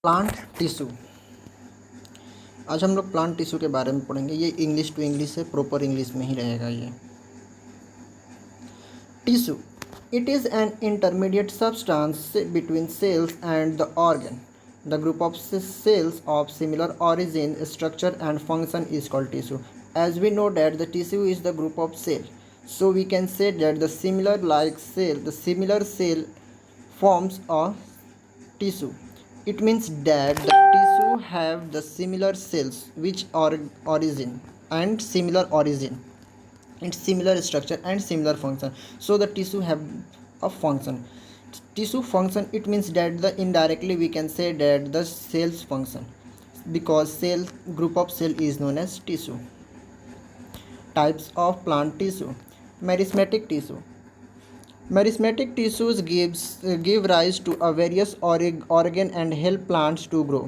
Plant tissue. आज हम लोग प्लांट टिश्यू के बारे में पढ़ेंगे। ये इंग्लिश टू इंग्लिश है, प्रॉपर इंग्लिश में ही रहेगा ये। Tissue, it is an intermediate substance between cells and the organ. The group of cells of similar origin, structure and function is called tissue. As we know that the tissue is the group of cell, so we can say that the similar cell forms a tissue. It means that the tissue have the similar cells which are origin and similar origin, it's similar structure and similar function, so the tissue have a function. Tissue function, it means that the indirectly we can say that the cells function, because cell group of cell is known as tissue. Types of plant tissue. Meristematic tissue. Meristematic tissues give rise to a various organ and help plants to grow.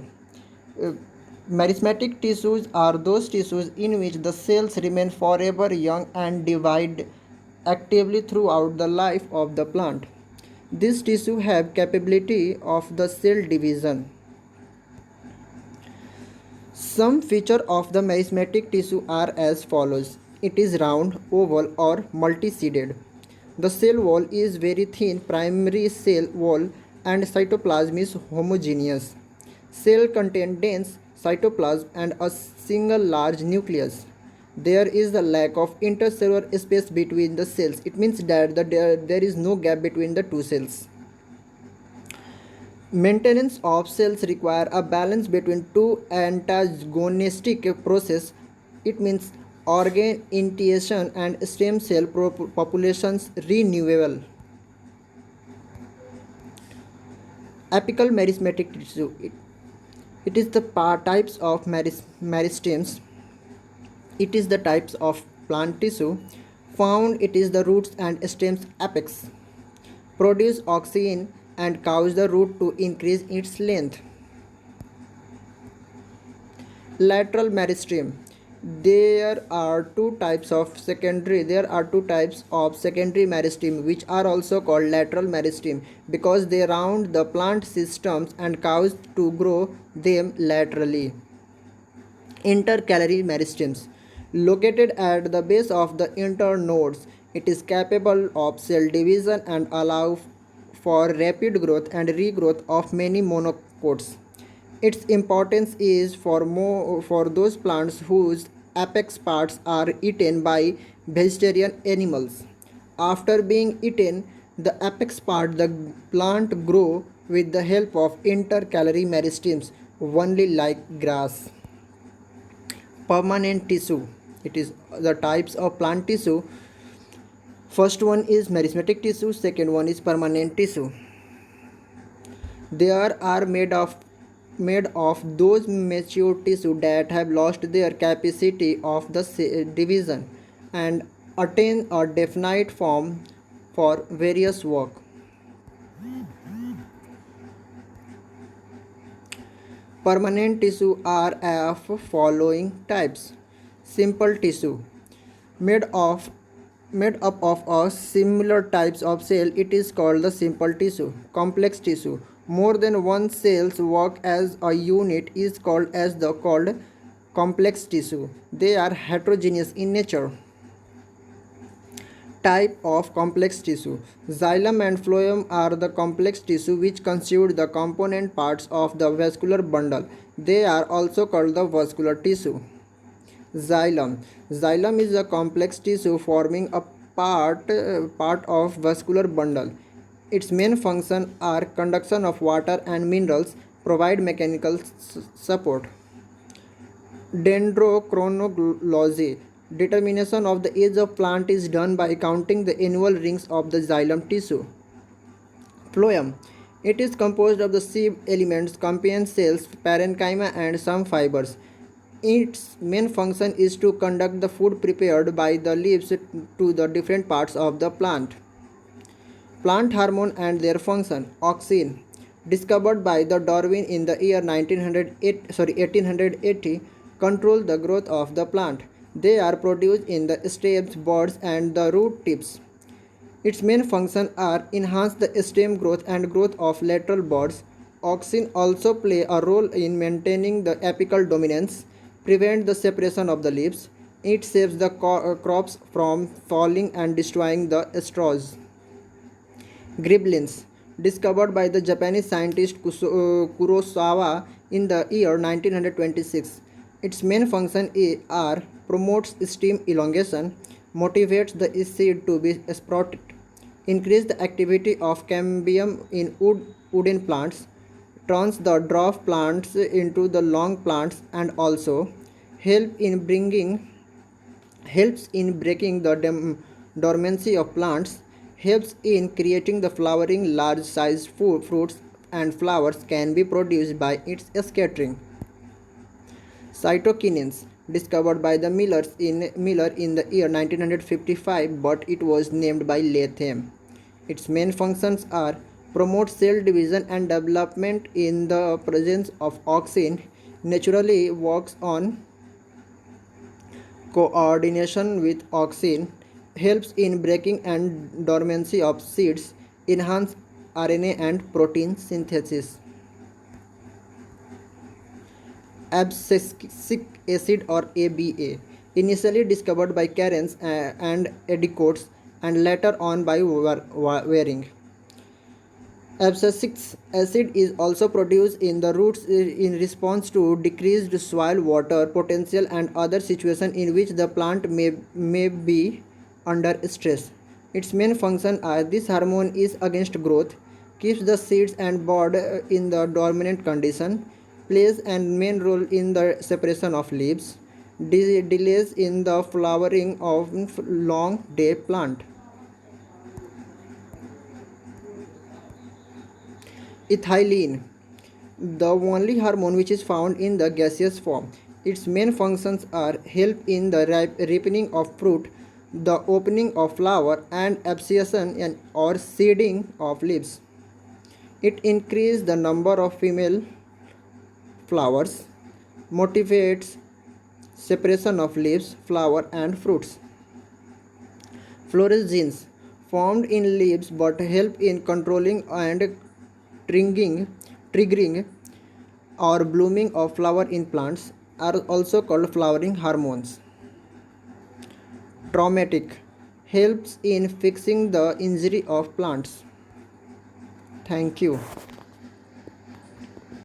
Meristematic tissues are those tissues in which the cells remain forever young and divide actively throughout the life of the plant. These tissues have capability of the cell division. Some features of the meristematic tissue are as follows. It is round, oval or multiseeded. The cell wall is very thin, primary cell wall and cytoplasm is homogeneous. Cell contain dense cytoplasm and a single large nucleus. There is the lack of intercellular space between the cells. It means that there is no gap between the two cells. Maintenance of cells require a balance between two antagonistic processes. It means organ initiation and stem cell populations renewal. Apical meristematic tissue. It is the types of meristems. It is the types of plant tissue found. It is the roots and stems apex. Produce oxygen and cause the root to increase its length. Lateral meristem. There are two types of secondary meristem which are also called lateral meristem because they round the plant systems and cause to grow them laterally. Intercalary meristems. Located at the base of the internodes, it is capable of cell division and allow for rapid growth and regrowth of many monocots. Its importance is for those plants whose apex parts are eaten by vegetarian animals. After being eaten, the apex part the plant grow with the help of intercalary meristems only like grass. Permanent tissue. It is the types of plant tissue. First one is meristematic tissue, second one is permanent tissue. They are made of those mature tissue that have lost their capacity of the division and attain a definite form for various work. Permanent tissue are of following types. Simple tissue, made of made up of a similar types of cell, it is called the simple tissue. Complex tissue, more than one cells work as a unit, is called complex tissue. They are heterogeneous in nature. Type of complex tissue. Xylem and phloem are the complex tissue which constitute the component parts of the vascular bundle. They are also called the vascular tissue. Xylem. Xylem is a complex tissue forming a part of vascular bundle. Its main function are conduction of water and minerals, provide mechanical support. Dendrochronology. Determination of the age of plant is done by counting the annual rings of the xylem tissue. Phloem. It is composed of the seed elements, companion cells, parenchyma and some fibers. Its main function is to conduct the food prepared by the leaves to the different parts of the plant. Plant hormone and their function. Auxin, discovered by the Darwin in the year 1880, control the growth of the plant. They are produced in the stems, buds and the root tips. Its main functions are enhance the stem growth and growth of lateral buds, Auxin also play a role in maintaining the apical dominance, prevent the separation of the leaves. It saves the crops from falling and destroying the straws. Gribblins, discovered by the Japanese scientist Kurosawa in the year 1926. Its main function are promotes stem elongation, motivates the seed to be sprouted, increase the activity of cambium in wooden plants, turns the dwarf plants into the long plants, and also help in bringing helps in breaking the dormancy of plants, helps in creating the flowering. Large sized fruits and flowers can be produced by its scattering. Cytokinins, discovered by the Miller in the year 1955, but it was named by Latham. Its main functions are promote cell division and development in the presence of auxin, naturally works on coordination with auxin, helps in breaking and dormancy of seeds, enhance RNA and protein synthesis. Abscisic acid or ABA, initially discovered by Cairns and Edicotes and later on by Waring. Abscisic acid is also produced in the roots in response to decreased soil water potential and other situations in which the plant may be under stress. Its main function are this hormone is against growth, keeps the seeds and bud in the dormant condition, plays a main role in the separation of leaves, delays in the flowering of long day plant. Ethylene, the only hormone which is found in the gaseous form. Its main functions are help in the ripening of fruit, the opening of flower, and abscission or seeding of leaves. It increases the number of female flowers, motivates separation of leaves, flower, and fruits. Florescens, formed in leaves but help in controlling and triggering, triggering or blooming of flower in plants, are also called flowering hormones. Traumatic, helps in fixing the injury of plants. Thank you.